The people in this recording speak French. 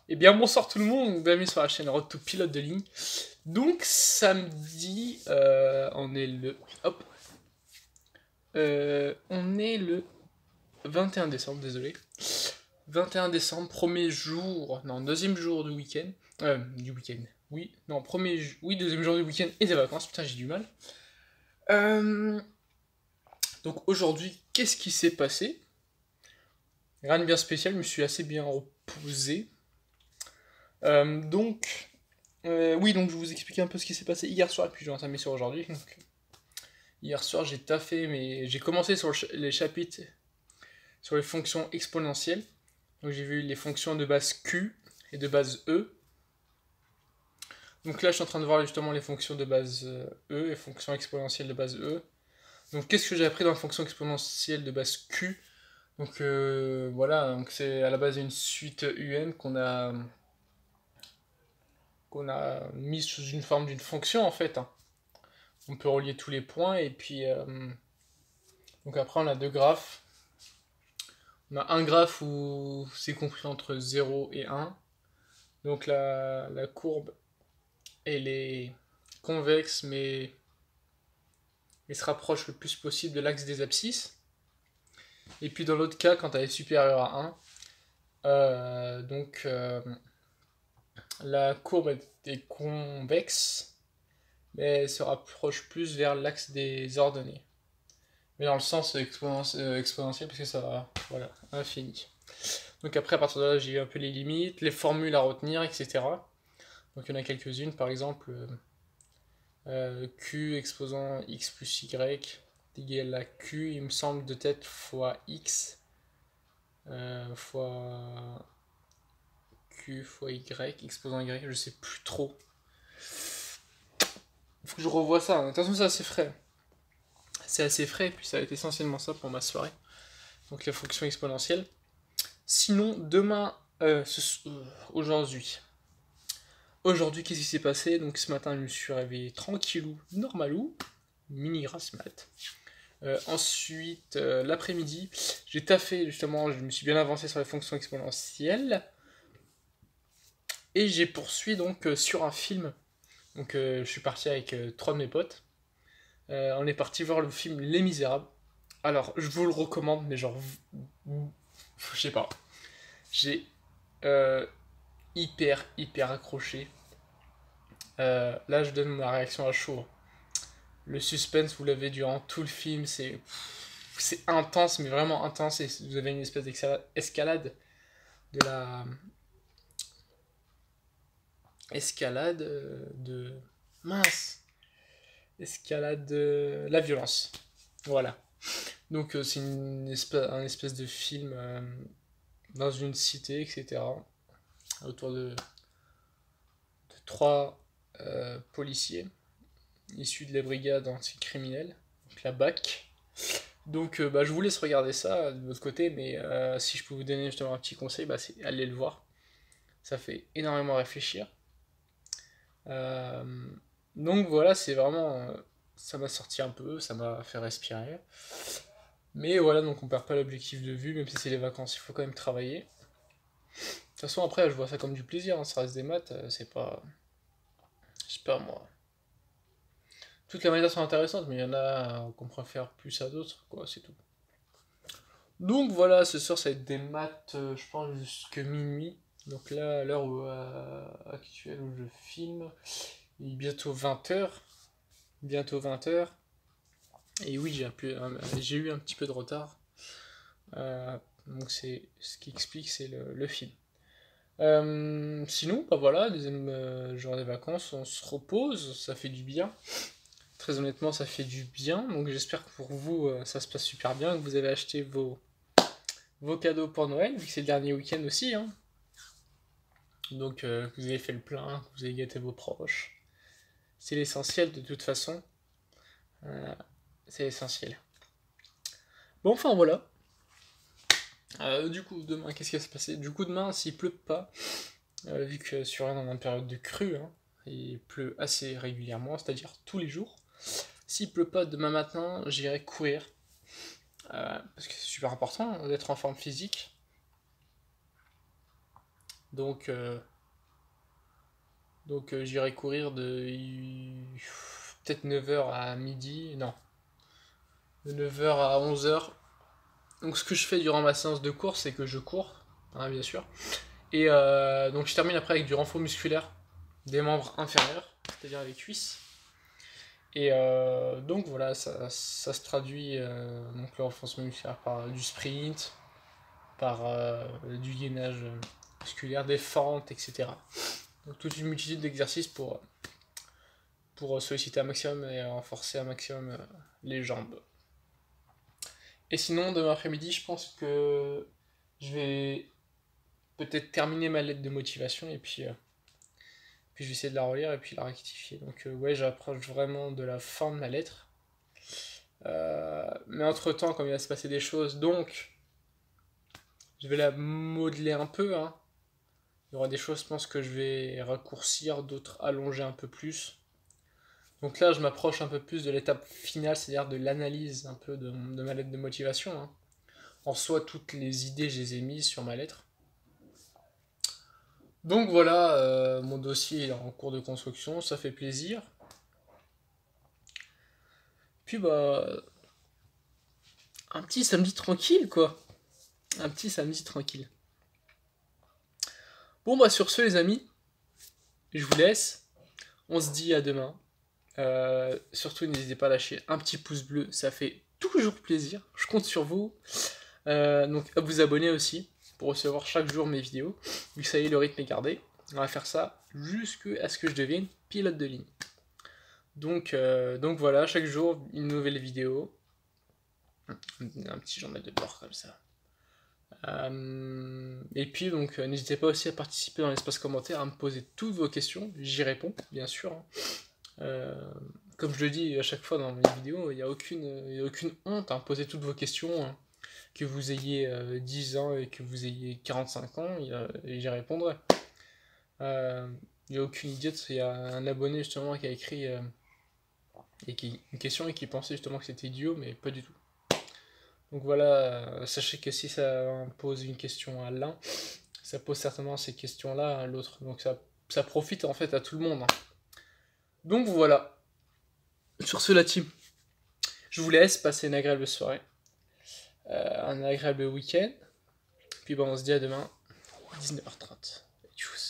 Eh bien bonsoir tout le monde, bienvenue sur la chaîne Road to Pilote de ligne. Donc samedi, on est le... Hop. On est le 21 décembre, désolé. 21 décembre, premier jour, non, deuxième jour du week-end. Du week-end, oui, non, oui, deuxième jour du week-end et des vacances, putain j'ai du mal. Donc aujourd'hui, qu'est-ce qui s'est passé? Rien de bien spécial, je me suis assez bien reposé. Oui, donc je vais vous expliquer un peu ce qui s'est passé hier soir, et puis je vais entamer sur aujourd'hui. Donc, hier soir, j'ai taffé, mais j'ai commencé sur les chapitres sur les fonctions exponentielles. Donc j'ai vu les fonctions de base Q et de base E. Donc là, je suis en train de voir justement les fonctions de base E et fonctions exponentielles de base E. Donc qu'est-ce que j'ai appris dans la fonction exponentielle de base Q? Donc voilà, donc c'est à la base une suite UN qu'on a mis sous une forme d'une fonction en fait, hein. On peut relier tous les points et puis donc après on a deux graphes. On a un graphe où c'est compris entre 0 et 1. Donc la courbe elle est convexe mais elle se rapproche le plus possible de l'axe des abscisses. Et puis dans l'autre cas quand elle est supérieure à 1, la courbe est convexe mais elle se rapproche plus vers l'axe des ordonnées. Mais dans le sens exponentiel, parce que ça va, voilà, infini. Donc après, à partir de là, j'ai eu un peu les limites, les formules à retenir, etc. Donc il y en a quelques-unes, par exemple, Q exposant x plus y égale à Q, il me semble, de tête fois x fois Q fois y exposant y, je sais plus trop. Il faut que je revoie ça, de toute façon c'est assez frais. C'est assez frais, et puis ça va être essentiellement ça pour ma soirée. Donc les fonctions exponentielles. Sinon, demain, aujourd'hui. Aujourd'hui, qu'est-ce qui s'est passé? Donc ce matin, je me suis réveillé tranquillou, normalou, mini grasse mat. Ensuite, l'après-midi, j'ai taffé, justement, je me suis bien avancé sur les fonctions exponentielles. Et j'ai poursuivi donc sur un film. Donc je suis parti avec trois de mes potes. On est parti voir le film Les Misérables. Alors, je vous le recommande, mais genre, je sais pas. J'ai hyper accroché. Là, je donne ma réaction à chaud. Le suspense, vous l'avez durant tout le film, c'est intense, mais vraiment intense. Et vous avez une espèce d'escalade de la escalade de mince escalade de la violence. Voilà. Donc c'est un espèce de film dans une cité, etc. Autour de trois policiers issus de la brigade anticriminelle, donc la BAC. Donc je vous laisse regarder ça de votre côté, mais si je peux vous donner justement un petit conseil, c'est aller le voir. Ça fait énormément réfléchir. Donc voilà, c'est vraiment... ça m'a sorti un peu, ça m'a fait respirer. Mais voilà, donc on perd pas l'objectif de vue, même si c'est les vacances, il faut quand même travailler. De toute façon, après, je vois ça comme du plaisir, hein, ça reste des maths, c'est pas... Je sais pas moi. Toutes les matières sont intéressantes, mais il y en a qu'on préfère plus à d'autres, quoi, c'est tout. Donc voilà, ce soir ça va être des maths, je pense, jusque minuit. Donc là, à l'heure actuelle où je filme, il est bientôt 20h. Bientôt 20h. Et oui, j'ai eu un petit peu de retard. Donc c'est ce qui explique, c'est le film. Sinon, voilà, deuxième jour des vacances, on se repose, ça fait du bien. Très honnêtement, ça fait du bien. Donc j'espère que pour vous, ça se passe super bien, que vous avez acheté vos cadeaux pour Noël, vu que c'est le dernier week-end aussi, hein. Donc que vous avez fait le plein, que vous avez gâté vos proches. C'est l'essentiel de toute façon. C'est l'essentiel. Bon, enfin voilà. Du coup, demain, qu'est-ce qui va se passer? Du coup, demain, s'il pleut pas, vu que sur Rennes, on est en période de crue, hein, il pleut assez régulièrement, c'est-à-dire tous les jours. S'il pleut pas demain matin, j'irai courir. Parce que c'est super important d'être en forme physique. Donc, j'irai courir de peut-être 9 h à midi, non, de 9 h à 11 h. Donc ce que je fais durant ma séance de course, c'est que je cours, hein, bien sûr. Et donc je termine après avec du renfort musculaire des membres inférieurs, c'est-à-dire les cuisses. Et donc voilà, ça se traduit, donc le renforcement musculaire par du sprint, par du gainage musculaire, des fentes, etc. Donc toute une multitude d'exercices pour solliciter un maximum et renforcer un maximum les jambes. Et sinon, demain après-midi, je pense que je vais peut-être terminer ma lettre de motivation et puis je vais essayer de la relire et puis la rectifier. Donc ouais, j'approche vraiment de la fin de ma lettre. Mais entre-temps, comme il va se passer des choses, donc je vais la modeler un peu, hein. Il y aura des choses, je pense, que je vais raccourcir, d'autres allonger un peu plus. Donc là, je m'approche un peu plus de l'étape finale, c'est-à-dire de l'analyse un peu de ma lettre de motivation, hein. En soi, toutes les idées, je les ai mises sur ma lettre. Donc voilà, mon dossier est en cours de construction, ça fait plaisir. Puis bah, un petit samedi tranquille, quoi. Un petit samedi tranquille. Bon bah sur ce les amis, je vous laisse. On se dit à demain. Surtout n'hésitez pas à lâcher un petit pouce bleu, ça fait toujours plaisir. Je compte sur vous. Donc à vous abonner aussi pour recevoir chaque jour mes vidéos. Vu que ça y est, le rythme est gardé. On va faire ça jusqu'à ce que je devienne pilote de ligne. Donc voilà, chaque jour une nouvelle vidéo. Un petit journal de bord comme ça. Et puis donc n'hésitez pas aussi à participer dans l'espace commentaire, à me poser toutes vos questions, j'y réponds bien sûr, hein. Comme je le dis à chaque fois dans mes vidéos, il n'y a aucune honte à me poser toutes vos questions, hein. Que vous ayez 10 ans et que vous ayez 45 ans, j'y répondrai. Il n'y a aucune idiote, il y a un abonné justement qui a écrit une question et qui pensait justement que c'était idiot, mais pas du tout. Donc voilà, sachez que si ça pose une question à l'un, ça pose certainement ces questions-là à l'autre. Donc ça profite en fait à tout le monde, hein. Donc voilà. Sur ce la team, je vous laisse, passer une agréable soirée, un agréable week-end. Puis bon, on se dit à demain, 19h30. Tchuss.